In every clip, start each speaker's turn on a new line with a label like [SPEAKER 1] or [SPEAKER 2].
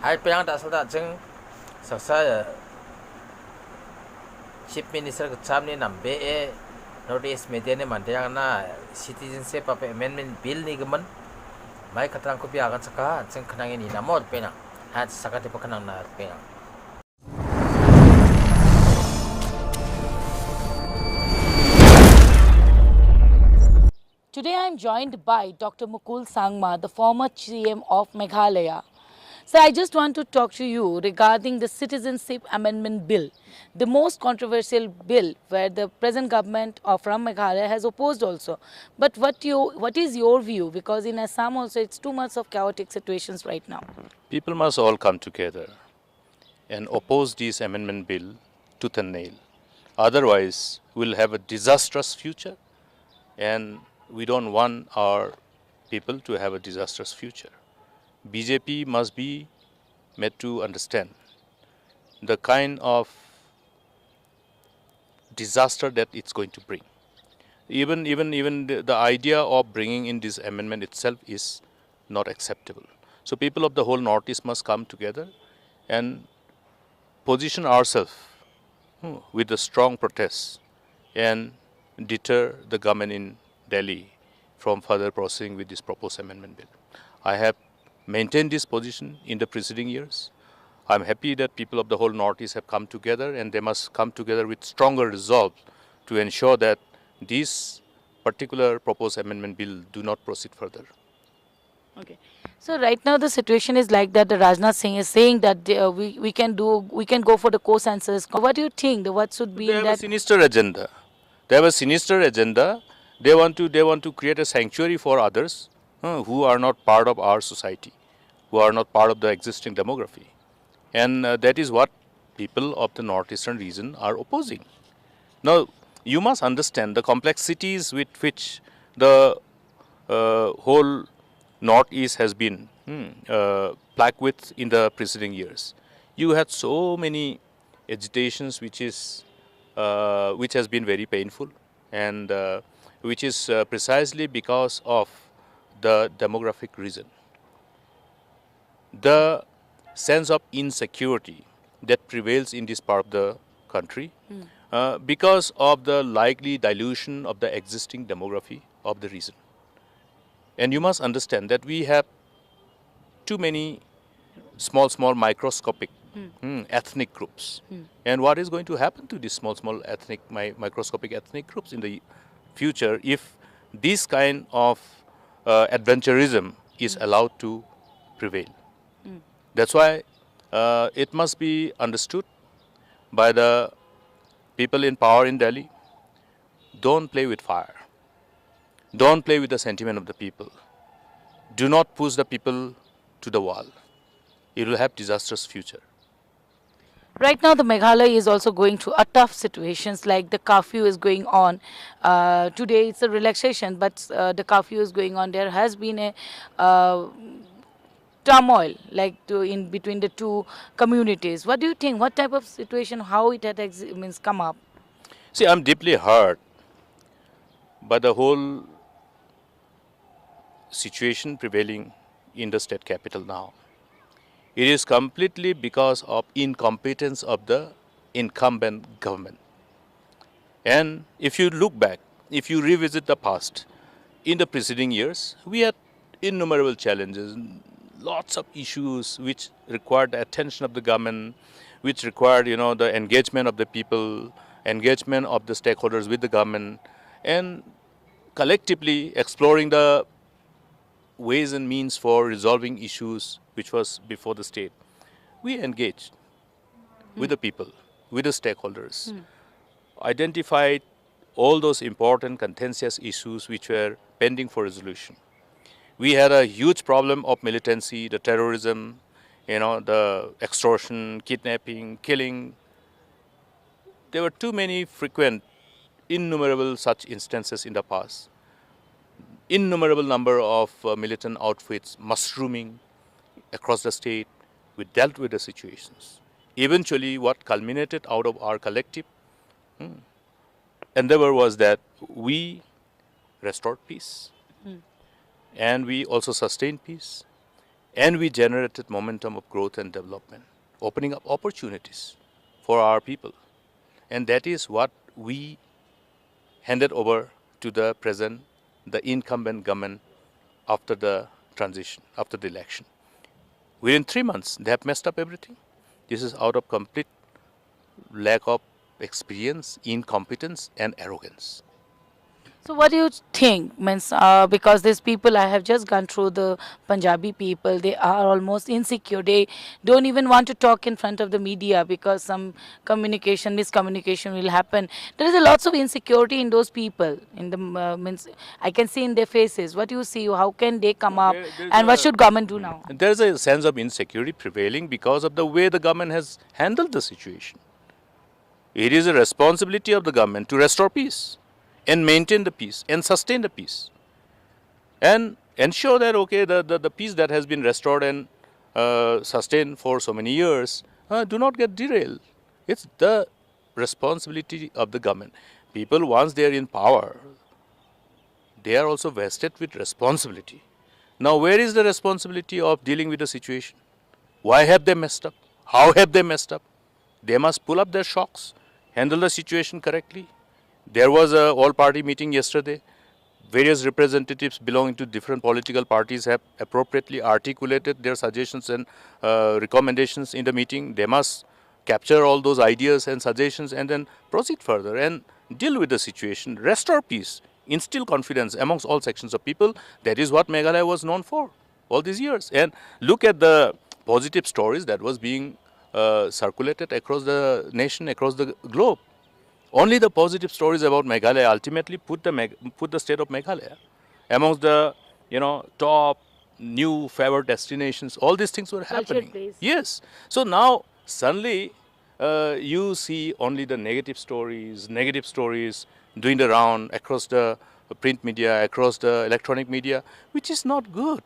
[SPEAKER 1] Hai peyang da salda jeng saksa chief minister ka chamni nambe e notice media ne mandayang na citizenship of amendment bill ni gaman mai katrang ko biagan saka jeng khanang ni namod pena ha saka te khanang na pena.
[SPEAKER 2] Today I am joined by Dr. Mukul Sangma, the former CM of Meghalaya. So I just want to talk to you regarding the Citizenship Amendment Bill, the most controversial bill where the present government from Meghalaya has opposed also. But what is your view? Because in Assam also it's too much of chaotic situations right now.
[SPEAKER 3] People must all come together and oppose this amendment bill tooth and nail. Otherwise, we'll have a disastrous future, and we don't want our people to have a disastrous future. BJP must be made to understand the kind of disaster that it's going to bring. Even the idea of bringing in this amendment itself is not acceptable. So people of the whole Northeast must come together and position ourselves with a strong protest and deter the government in Delhi from further proceeding with this proposed amendment bill. I have maintained this position in the preceding years. I'm happy that people of the whole Northeast have come together, and they must come together with stronger resolve to ensure that this particular proposed amendment bill do not proceed further.
[SPEAKER 2] Okay. So right now the situation is like that. The Rajnath Singh is saying that we can go for the co-census. What do you think? What should be
[SPEAKER 3] They
[SPEAKER 2] in
[SPEAKER 3] have a
[SPEAKER 2] that?
[SPEAKER 3] sinister agenda. They have a sinister agenda. They want to create a sanctuary for others who are not part of our society, who are not part of the existing demography, and that is what people of the northeastern region are opposing. Now, you must understand the complexities with which the whole northeast has been plagued with in the preceding years. You had so many agitations, which has been very painful, and which is precisely because of the demographic reason. The sense of insecurity that prevails in this part of the country because of the likely dilution of the existing demography of the region. And you must understand that we have too many small microscopic ethnic groups. And what is going to happen to these small microscopic ethnic groups in the future if this kind of adventurism is allowed to prevail? That's why it must be understood by the people in power in Delhi. Don't play with fire. Don't play with the sentiment of the people. Do not push the people to the wall. It will have disastrous future.
[SPEAKER 2] Right now, the Meghalaya is also going through a tough situations. Like the curfew is going on. Today it's a relaxation, but the curfew is going on. There has been a turmoil, in between the two communities. What do you think? What type of situation? How it had means come up?
[SPEAKER 3] See, I'm deeply hurt by the whole situation prevailing in the state capital now. It is completely because of incompetence of the incumbent government. And if you look back, if you revisit the past, in the preceding years, we had innumerable challenges, lots of issues which required the attention of the government, which required, the engagement of the people, engagement of the stakeholders with the government, and collectively exploring the ways and means for resolving issues which was before the state. We engaged with the people, with the stakeholders, identified all those important contentious issues which were pending for resolution. We had a huge problem of militancy, the terrorism, the extortion, kidnapping, killing. There were too many frequent, innumerable such instances in the past. Innumerable number of militant outfits mushrooming across the state. We dealt with the situations. Eventually, what culminated out of our collective endeavor was that we restored peace, and we also sustained peace, and we generated momentum of growth and development, opening up opportunities for our people. And that is what we handed over to the present, the incumbent government after the transition, after the election. Within 3 months, they have messed up everything. This is out of complete lack of experience, incompetence, and arrogance.
[SPEAKER 2] So what do you think? Means because these people, I have just gone through the Punjabi people. They are almost insecure. They don't even want to talk in front of the media because some communication, miscommunication will happen. There is a lots of insecurity in those people. In the means, I can see in their faces. What do you see? How can they come up? And what should government do now?
[SPEAKER 3] There's a sense of insecurity prevailing because of the way the government has handled the situation. It is a responsibility of the government to restore peace and maintain the peace and sustain the peace and ensure that, okay, the peace that has been restored and sustained for so many years do not get derailed. It's the responsibility of the government. People, once they are in power, they are also vested with responsibility. Now, where is the responsibility of dealing with the situation? Why have they messed up? How have they messed up? They must pull up their shocks, handle the situation correctly. There was a all-party meeting yesterday. Various representatives belonging to different political parties have appropriately articulated their suggestions and recommendations in the meeting. They must capture all those ideas and suggestions and then proceed further and deal with the situation, restore peace, instill confidence amongst all sections of people. That is what Meghalaya was known for all these years. And look at the positive stories that was being circulated across the nation, across the globe. Only the positive stories about Meghalaya ultimately put the state of Meghalaya amongst the top new favored destinations. All these things were happening.
[SPEAKER 2] Place.
[SPEAKER 3] Yes. So now suddenly you see only the negative stories doing the round across the print media, across the electronic media, which is not good.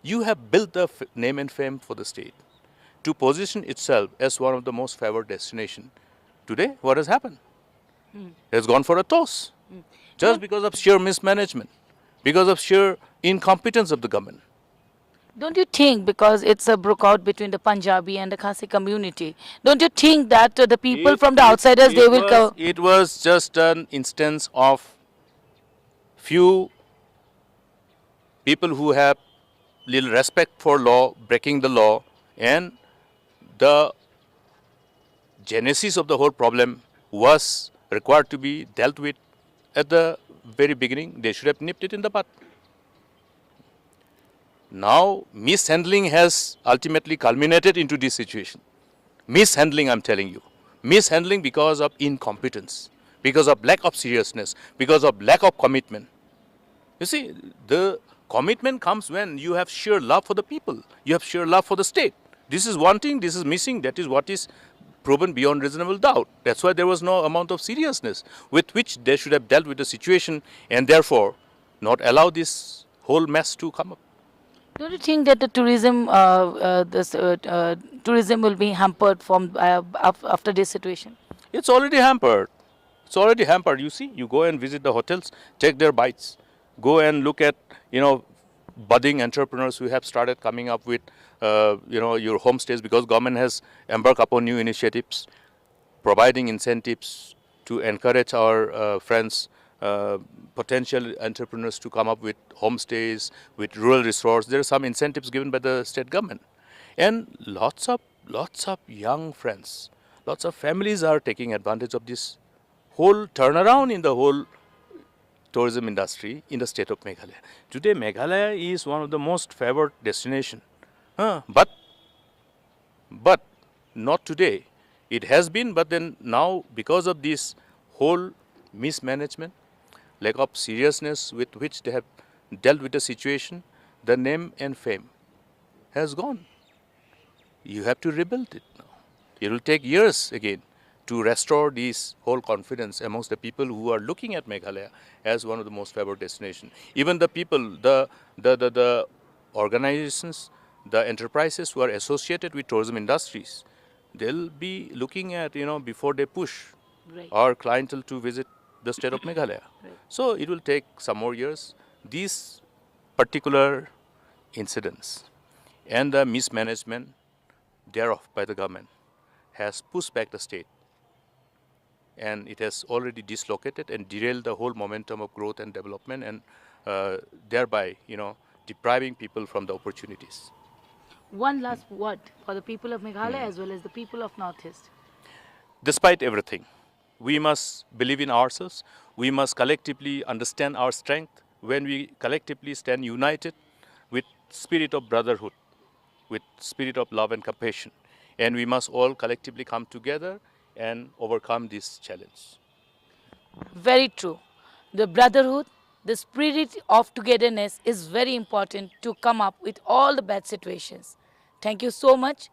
[SPEAKER 3] You have built the name and fame for the state to position itself as one of the most favored destination. Today, what has happened? It has gone for a toss just because of sheer mismanagement, because of sheer incompetence of the government.
[SPEAKER 2] Don't you think, because it's a broke out between the Punjabi and the Khasi community, don't you think that the people from the outsiders, they will come?
[SPEAKER 3] It was just an instance of few people who have little respect for law, breaking the law, and the genesis of the whole problem was required to be dealt with at the very beginning. They should have nipped it in the bud. Now, mishandling has ultimately culminated into this situation. Mishandling, I'm telling you. Mishandling because of incompetence, because of lack of seriousness, because of lack of commitment. You see, the commitment comes when you have sheer love for the people. You have sheer love for the state. This is wanting, this is missing, that is what is proven beyond reasonable doubt. That's why there was no amount of seriousness with which they should have dealt with the situation and therefore not allow this whole mess to come up.
[SPEAKER 2] Don't you think that the tourism will be hampered from after this situation?
[SPEAKER 3] It's already hampered. It's already hampered. You see, you go and visit the hotels, take their bites. Go and look at, budding entrepreneurs who have started coming up with, your homestays, because government has embarked upon new initiatives, providing incentives to encourage our friends, potential entrepreneurs to come up with homestays, with rural resorts. There are some incentives given by the state government. And lots of young friends, lots of families are taking advantage of this whole turnaround in the whole tourism industry in the state of Meghalaya. Today, Meghalaya is one of the most favored destination. But not today. It has been, but then now because of this whole mismanagement, lack of seriousness with which they have dealt with the situation, the name and fame has gone. You have to rebuild it now. It will take years again to restore this whole confidence amongst the people who are looking at Meghalaya as one of the most favored destinations. Even the people, the organizations, the enterprises who are associated with tourism industries, they'll be looking at, before they push our clientele to visit the state of Meghalaya. So it will take some more years. These particular incidents and the mismanagement thereof by the government has pushed back the state, and it has already dislocated and derailed the whole momentum of growth and development, and thereby, depriving people from the opportunities.
[SPEAKER 2] One last word for the people of Meghalaya as well as the people of Northeast.
[SPEAKER 3] Despite everything, we must believe in ourselves. We must collectively understand our strength. When we collectively stand united with spirit of brotherhood, with spirit of love and compassion, and we must all collectively come together and overcome this challenge.
[SPEAKER 2] Very true. The brotherhood, the spirit of togetherness is very important to come up with all the bad situations. Thank you so much